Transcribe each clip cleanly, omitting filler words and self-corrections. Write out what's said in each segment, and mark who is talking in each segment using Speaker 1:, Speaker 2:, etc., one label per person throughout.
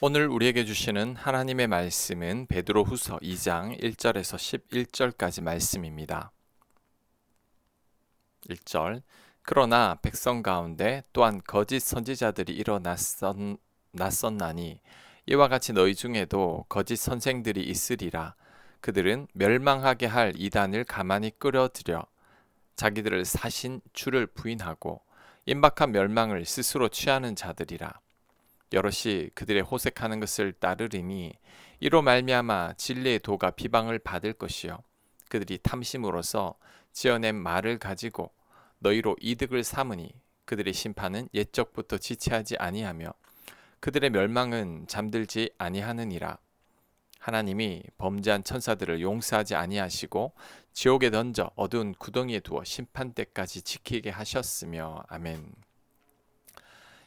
Speaker 1: 오늘 우리에게 주시는 하나님의 말씀은 베드로후서 2장 1절에서 11절까지 말씀입니다. 1절 그러나 백성 가운데 또한 거짓 선지자들이 일어났었나니 이와 같이 너희 중에도 거짓 선생들이 있으리라. 그들은 멸망하게 할 이단을 가만히 끌어들여 자기들을 사신 주를 부인하고 임박한 멸망을 스스로 취하는 자들이라. 여럿이 그들의 호색하는 것을 따르리니 이로 말미암아 진리의 도가 비방을 받을 것이요 그들이 탐심으로써 지어낸 말을 가지고 너희로 이득을 삼으니 그들의 심판은 옛적부터 지체하지 아니하며 그들의 멸망은 잠들지 아니하느니라. 하나님이 범죄한 천사들을 용서하지 아니하시고 지옥에 던져 어두운 구덩이에 두어 심판 때까지 지키게 하셨으며. 아멘.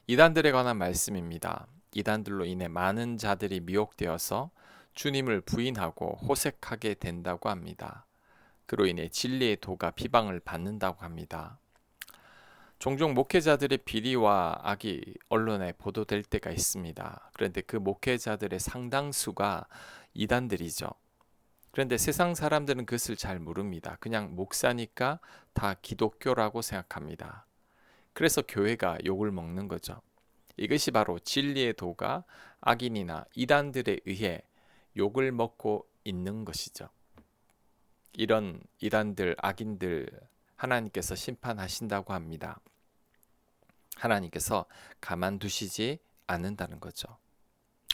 Speaker 1: 이단들에 관한 말씀입니다. 이단들로 인해 많은 자들이 미혹되어서 주님을 부인하고 호색하게 된다고 합니다. 그로 인해 진리의 도가 비방을 받는다고 합니다. 종종 목회자들의 비리와 악이 언론에 보도될 때가 있습니다. 그런데 그 목회자들의 상당수가 이단들이죠. 그런데 세상 사람들은 그것을 잘 모릅니다. 그냥 목사니까 다 기독교라고 생각합니다. 그래서 교회가 욕을 먹는 거죠. 이것이 바로 진리의 도가 악인이나 이단들에 의해 욕을 먹고 있는 것이죠. 이런 이단들, 악인들 하나님께서 심판하신다고 합니다. 하나님께서 가만두시지 않는다는 거죠.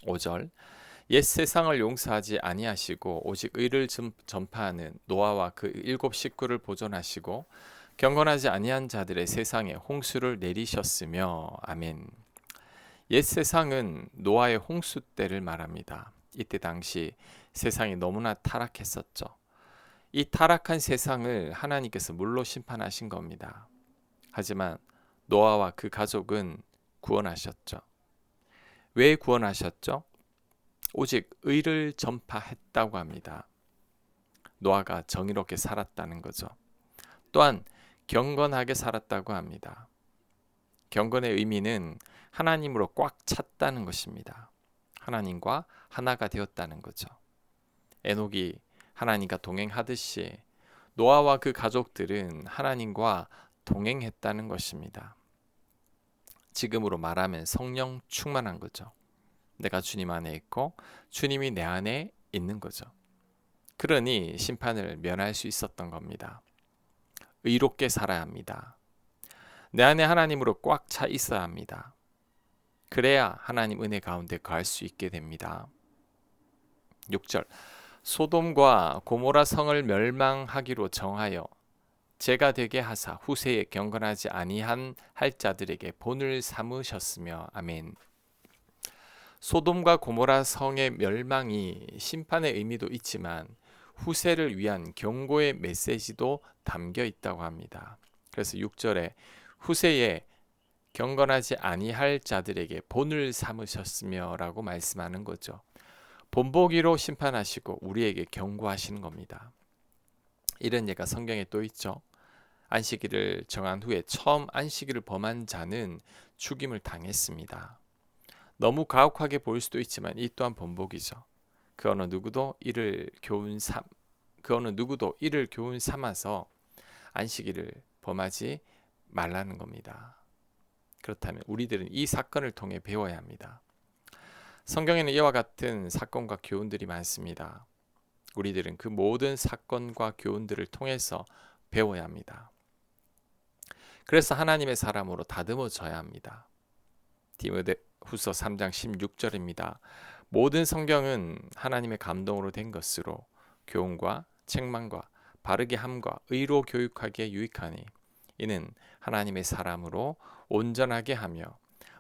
Speaker 1: 5절 옛 세상을 용서하지 아니하시고 오직 의를 전파하는 노아와 그 7 식구를 보존하시고 경건하지 아니한 자들의 세상에 홍수를 내리셨으며. 아멘. 옛 세상은 노아의 홍수 때를 말합니다. 이때 당시 세상이 너무나 타락했었죠. 이 타락한 세상을 하나님께서 물로 심판하신 겁니다. 하지만 노아와 그 가족은 구원하셨죠. 왜 구원하셨죠? 오직 의를 전파했다고 합니다. 노아가 정의롭게 살았다는 거죠. 또한 경건하게 살았다고 합니다. 경건의 의미는 하나님으로 꽉 찼다는 것입니다. 하나님과 하나가 되었다는 거죠. 에녹이 하나님과 동행하듯이 노아와 그 가족들은 하나님과 동행했다는 것입니다. 지금으로 말하면 성령 충만한 거죠. 내가 주님 안에 있고 주님이 내 안에 있는 거죠. 그러니 심판을 면할 수 있었던 겁니다. 의롭게 살아야 합니다. 내 안에 하나님으로 꽉 차 있어야 합니다. 그래야 하나님 은혜 가운데 거할 수 있게 됩니다. 6절 소돔과 고모라 성을 멸망하기로 정하여 제가 되게 하사 후세에 경건하지 아니한 할 자들에게 본을 삼으셨으며. 아멘. 소돔과 고모라 성의 멸망이 심판의 의미도 있지만 후세를 위한 경고의 메시지도 담겨 있다고 합니다. 그래서 6절에 후세에 경건하지 아니할 자들에게 본을 삼으셨으며 라고 말씀하는 거죠. 본보기로 심판하시고 우리에게 경고하시는 겁니다. 이런 예가 성경에 또 있죠. 안식일을 정한 후에 처음 안식일을 범한 자는 죽임을 당했습니다. 너무 가혹하게 보일 수도 있지만 이 또한 본보기죠. 그 어느 누구도 이를 교훈 삼아서 안식일을 범하지 말라는 겁니다. 그렇다면 우리들은 이 사건을 통해 배워야 합니다. 성경에는 이와 같은 사건과 교훈들이 많습니다. 우리들은 그 모든 사건과 교훈들을 통해서 배워야 합니다. 그래서 하나님의 사람으로 다듬어져야 합니다. 디모데후서 3장 16절입니다. 모든 성경은 하나님의 감동으로 된 것으로 교훈과 책망과 바르게 함과 의로 교육하기에 유익하니 이는 하나님의 사람으로 온전하게 하며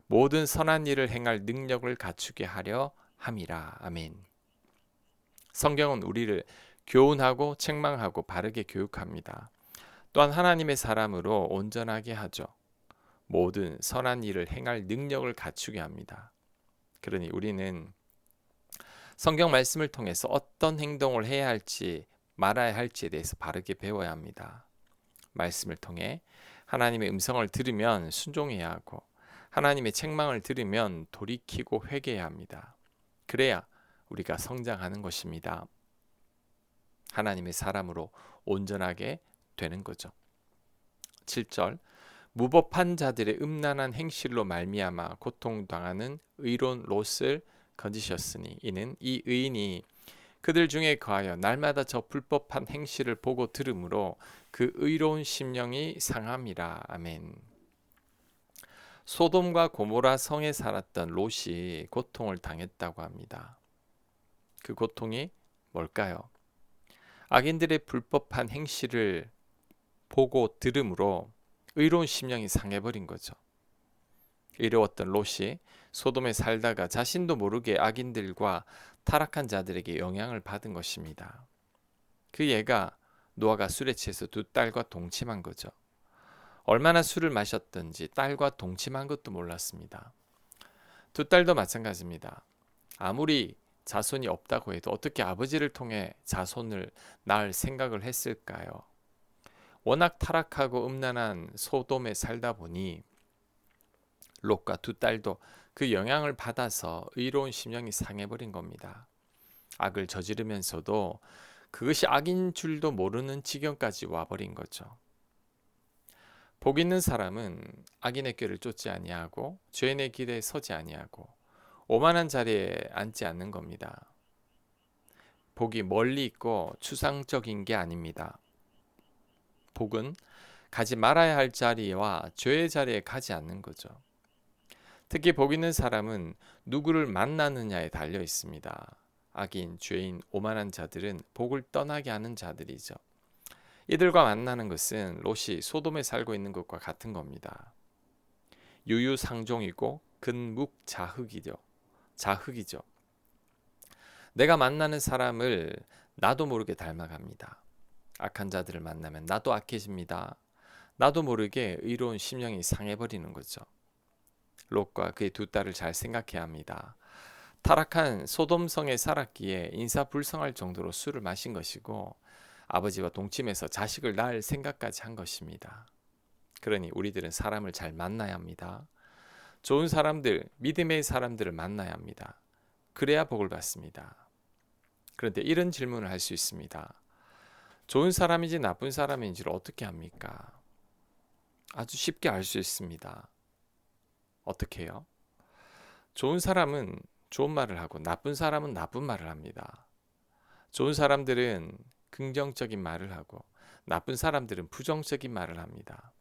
Speaker 1: 모든 선한 일을 행할 능력을 갖추게 하려 함이라. 아멘. 성경은 우리를 교훈하고 책망하고 바르게 교육합니다. 또한 하나님의 사람으로 온전하게 하죠. 모든 선한 일을 행할 능력을 갖추게 합니다. 그러니 우리는 성경 말씀을 통해서 어떤 행동을 해야 할지 말아야 할지에 대해서 바르게 배워야 합니다. 말씀을 통해 하나님의 음성을 들으면 순종해야 하고 하나님의 책망을 들으면 돌이키고 회개해야 합니다. 그래야 우리가 성장하는 것입니다. 하나님의 사람으로 온전하게 되는 거죠. 7절 무법한 자들의 음란한 행실로 말미암아 고통당하는 의로운 롯을 건지셨으니 이는 이 의인이 그들 중에 거하여 날마다 저 불법한 행실을 보고 들으므로 그 의로운 심령이 상함이라. 아멘. 소돔과 고모라 성에 살았던 롯이 고통을 당했다고 합니다. 그 고통이 뭘까요? 악인들의 불법한 행실을 보고 들음으로 의로운 심령이 상해버린 거죠. 의로웠던 롯이 소돔에 살다가 자신도 모르게 악인들과 타락한 자들에게 영향을 받은 것입니다. 그 예가 노아가 술에 취해서 두 딸과 동침한 거죠. 얼마나 술을 마셨던지 딸과 동침한 것도 몰랐습니다. 두 딸도 마찬가지입니다. 아무리 자손이 없다고 해도 어떻게 아버지를 통해 자손을 낳을 생각을 했을까요? 워낙 타락하고 음란한 소돔에 살다 보니 롯과 두 딸도 그 영향을 받아서 의로운 심령이 상해버린 겁니다. 악을 저지르면서도 그것이 악인 줄도 모르는 지경까지 와버린 거죠. 복 있는 사람은 악인의 꾀를 쫓지 아니하고 죄인의 길에 서지 아니하고 오만한 자리에 앉지 않는 겁니다. 복이 멀리 있고 추상적인 게 아닙니다. 복은 가지 말아야 할 자리와 죄의 자리에 가지 않는 거죠. 특히 복 있는 사람은 누구를 만나느냐에 달려 있습니다. 악인, 죄인, 오만한 자들은 복을 떠나게 하는 자들이죠. 이들과 만나는 것은 롯이 소돔에 살고 있는 것과 같은 겁니다. 유유상종이고 근묵자흑이죠. 자흑이죠. 내가 만나는 사람을 나도 모르게 닮아갑니다. 악한 자들을 만나면 나도 악해집니다. 나도 모르게 의로운 심령이 상해버리는 거죠. 롯과 그의 두 딸을 잘 생각해야 합니다. 타락한 소돔성에 살았기에 인사불성할 정도로 술을 마신 것이고 아버지와 동침해서 자식을 낳을 생각까지 한 것입니다. 그러니 우리들은 사람을 잘 만나야 합니다. 좋은 사람들, 믿음의 사람들을 만나야 합니다. 그래야 복을 받습니다. 그런데 이런 질문을 할 수 있습니다. 좋은 사람인지 나쁜 사람인지를 어떻게 합니까? 아주 쉽게 알 수 있습니다. 어떻게 해요? 좋은 사람은 좋은 말을 하고 나쁜 사람은 나쁜 말을 합니다. 좋은 사람들은 긍정적인 말을 하고 나쁜 사람들은 부정적인 말을 합니다.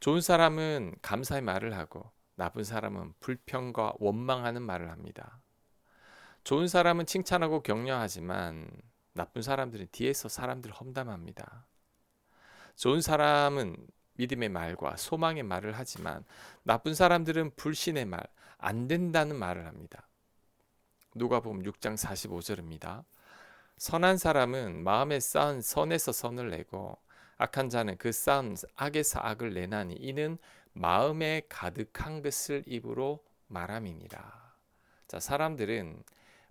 Speaker 1: 좋은 사람은 감사의 말을 하고 나쁜 사람은 불평과 원망하는 말을 합니다. 좋은 사람은 칭찬하고 격려하지만 나쁜 사람들은 뒤에서 사람들을 험담합니다. 좋은 사람은 믿음의 말과 소망의 말을 하지만 나쁜 사람들은 불신의 말, 안 된다는 말을 합니다. 누가복음 6장 45절입니다. 선한 사람은 마음에 쌓은 선에서 선을 내고 악한 자는 그 쌓은 악에서 악을 내나니 이는 마음에 가득한 것을 입으로 말함이니라. 자, 사람들은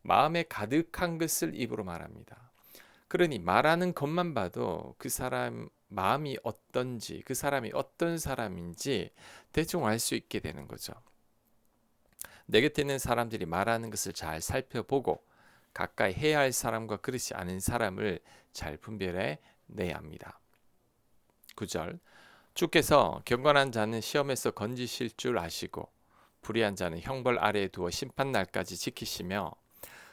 Speaker 1: 마음에 가득한 것을 입으로 말합니다. 그러니 말하는 것만 봐도 그 사람 마음이 어떤지, 그 사람이 어떤 사람인지 대충 알 수 있게 되는 거죠. 내 곁에 있는 사람들이 말하는 것을 잘 살펴보고 가까이 해야 할 사람과 그렇지 않은 사람을 잘 분별해 내야 합니다. 9절 주께서 경건한 자는 시험에서 건지실 줄 아시고 불의한 자는 형벌 아래에 두어 심판날까지 지키시며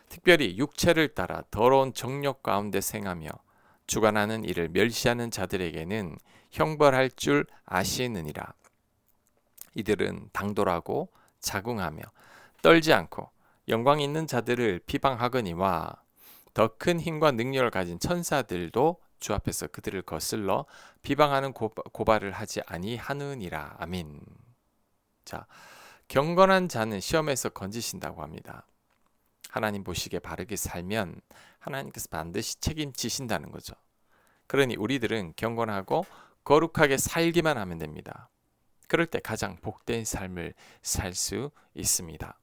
Speaker 1: 특별히 육체를 따라 더러운 정욕 가운데 생하며 주관하는 이를 멸시하는 자들에게는 형벌할 줄 아시느니라. 이들은 당돌하고 자궁하며 떨지 않고 영광 있는 자들을 비방하거니와 더 큰 힘과 능력을 가진 천사들도 주 앞에서 그들을 거슬러 비방하는 고발을 하지 아니하느니라. 아멘. 자, 경건한 자는 시험에서 건지신다고 합니다. 하나님 보시기에 바르게 살면 하나님께서 반드시 책임지신다는 거죠. 그러니 우리들은 경건하고 거룩하게 살기만 하면 됩니다. 그럴 때 가장 복된 삶을 살 수 있습니다.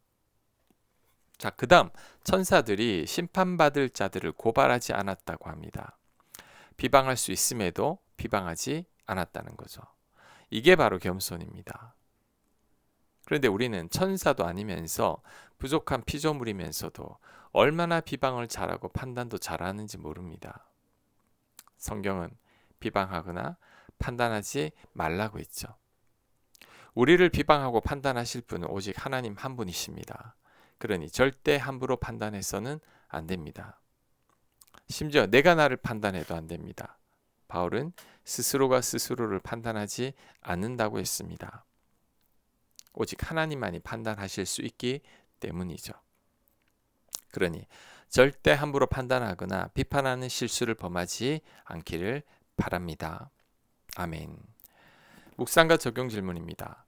Speaker 1: 자, 그 다음 천사들이 심판받을 자들을 고발하지 않았다고 합니다. 비방할 수 있음에도 비방하지 않았다는 거죠. 이게 바로 겸손입니다. 그런데 우리는 천사도 아니면서 부족한 피조물이면서도 얼마나 비방을 잘하고 판단도 잘하는지 모릅니다. 성경은 비방하거나 판단하지 말라고 했죠. 우리를 비방하고 판단하실 분은 오직 하나님 한 분이십니다. 그러니 절대 함부로 판단해서는 안 됩니다. 심지어 내가 나를 판단해도 안 됩니다. 바울은 스스로가 스스로를 판단하지 않는다고 했습니다. 오직 하나님만이 판단하실 수 있기 때문이죠. 그러니 절대 함부로 판단하거나 비판하는 실수를 범하지 않기를 바랍니다. 아멘. 묵상과 적용 질문입니다.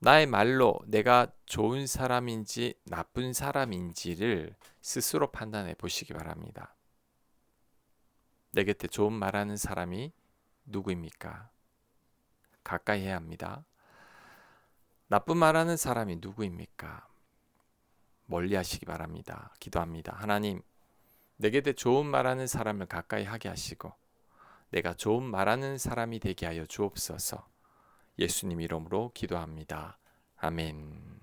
Speaker 1: 나의 말로 내가 좋은 사람인지 나쁜 사람인지를 스스로 판단해 보시기 바랍니다. 내 곁에 좋은 말하는 사람이 누구입니까? 가까이 해야 합니다. 나쁜 말하는 사람이 누구입니까? 멀리 하시기 바랍니다. 기도합니다. 하나님, 내 곁에 좋은 말하는 사람을 가까이 하게 하시고 내가 좋은 말하는 사람이 되게 하여 주옵소서. 예수님 이름으로 기도합니다. 아멘.